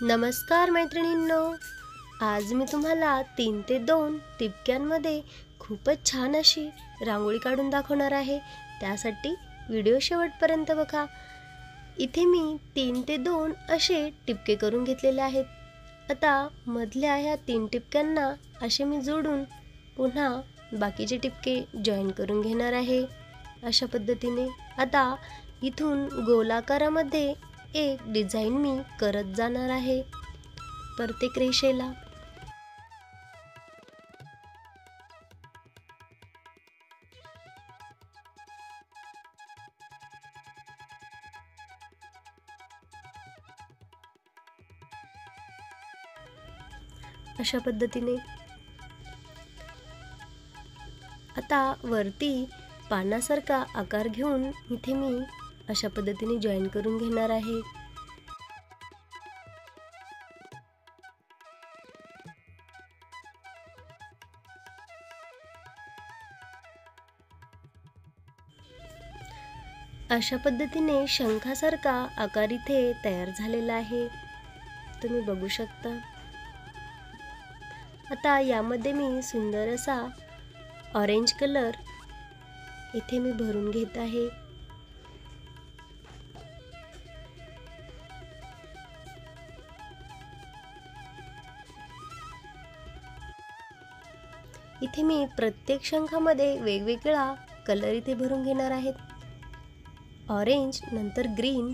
नमस्कार मैत्रिणींनो, आज मी तुम्हाला 3 ते 2 टिपक्यांमध्ये खूपच छान अशी रांगोळी काढून दाखवणार आहे। त्यासाठी व्हिडिओ शेवटपर्यंत बघा। इथे मी 3 ते 2 असे टिपके करून घेतलेले आहेत। आता मधल्या ह्या 3 टिपक्यांना असे मी जोडून पुन्हा बाकीचे टिपके जॉईन करून घेणार आहे। अशा पद्धतीने आता इथून गोलाकारामध्ये एक डिझाइन मी करत जाणार आहे प्रत्येक रेषेला। अशा पद्धतीने आता वरती पानासारखा आकार घेऊन इथे मी अशा पद्धतीने जॉईन करून घेणार आहे। अशा पद्धतीने शंखासारखा आकार इथे तयार झालेला आहे, तुम्ही बघू शकता। आता यामध्ये मी सुंदर असा ऑरेंज कलर इथे मी भरून घेत आहे। इथे मी प्रत्येक शंखामध्ये वेगवेगळा कलर इथे भरून घेणार आहे। ऑरेंज नंतर ग्रीन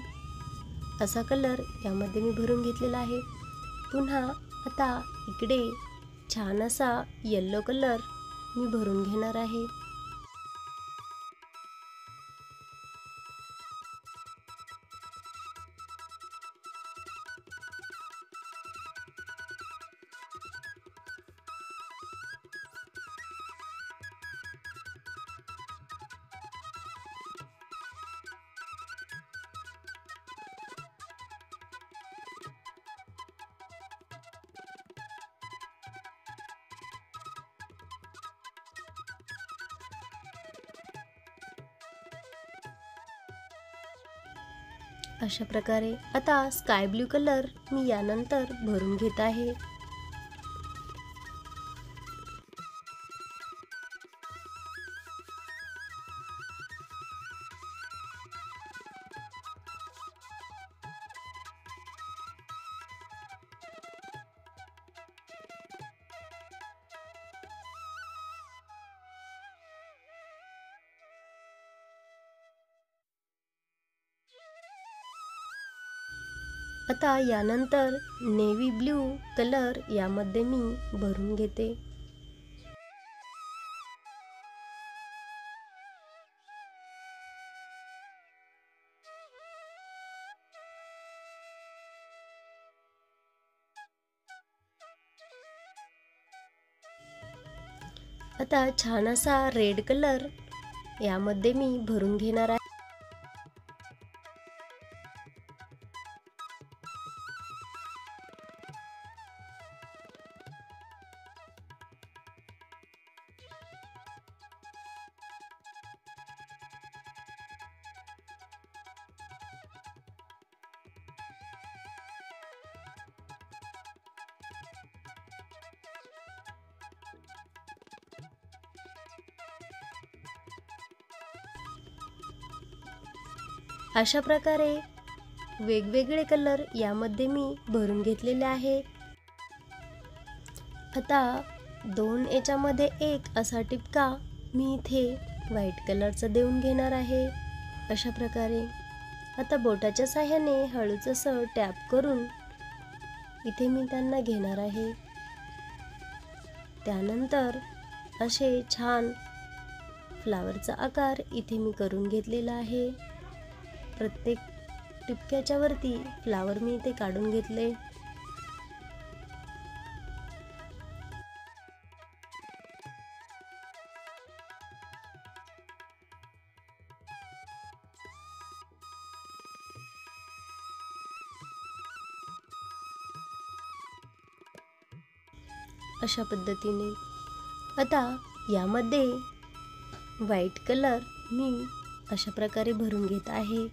असा कलर यामध्ये मी भरून घेतलेला आहे। पुन्हा आता इकडे छान असा येलो कलर मी भरून घेणार आहे। अशा प्रकारे आता स्काय ब्लू कलर मी यानंतर भरून घेत आहे। आता यानंतर नेव्ही ब्लू कलर यामध्ये मी भरून घेते। आता छान असा रेड कलर यामध्ये मी भरून घेणार आहे। अशा प्रकारे वेगवेगळे कलर यामध्ये मी भरून घेतलेले आहे। आता 2 याच्यामध्ये एक असा टिपका मी इथे व्हाईट कलरचा देऊन घेणार आहे। अशा प्रकारे आता बोटाच्या साहाय्याने हळूच असं टॅप करून इथे मी त्यांना घेणार आहे। त्यानंतर असे छान फ्लावरचा आकार इथे मी करून घेतलेला आहे। प्रत्येक टिपक्याच्या वरती फ्लावर मी इथे काढून घेतले। अशा पद्धतीने आता यामध्ये व्हाईट कलर मी अशा प्रकारे भरून घेत आहे।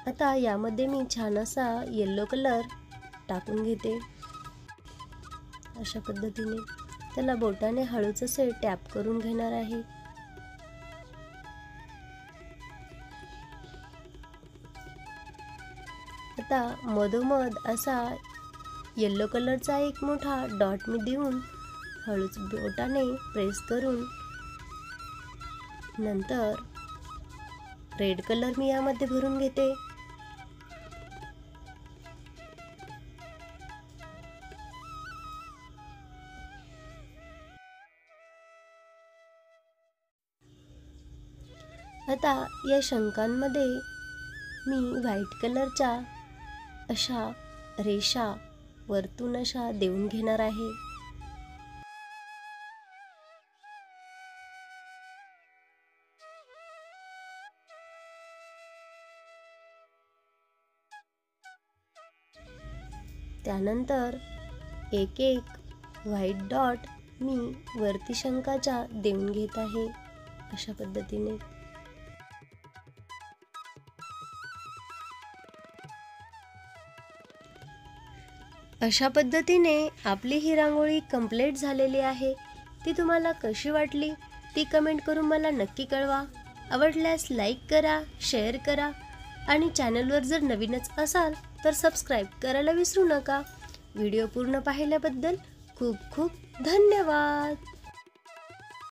आता यामध्ये मी छान असा येलो कलर टाकून घेते. अशा पद्धतीने त्याला बोटाने हळूच असे टॅप करून घेणार आहे. आता मधोमध असा येलो कलरचा एक मोठा डॉट मी देऊन हळूच बोटाने प्रेस करून नंतर रेड कलर मी यामध्ये भरून घेते. आता या शंकांमध्ये मी व्हाईट कलरच्या अशा रेषा वरतून अशा देऊन घेणार आहे. त्यानंतर एक एक व्हाईट डॉट मी वरती शंकाच्या देऊन घेत आहे. अशा पद्धतीने आपली ही रांगोळी कंप्लीट झालेली आहे. ती तुम्हाला कशी वाटली ती कमेंट करून मला नक्की कळवा. आवडल्यास लाईक करा, शेअर करा आणि चॅनलवर जर नवीनच असाल तर सबस्क्राईब करायला विसरू नका. व्हिडिओ पूर्ण पाहिल्याबद्दल खूप खूप धन्यवाद.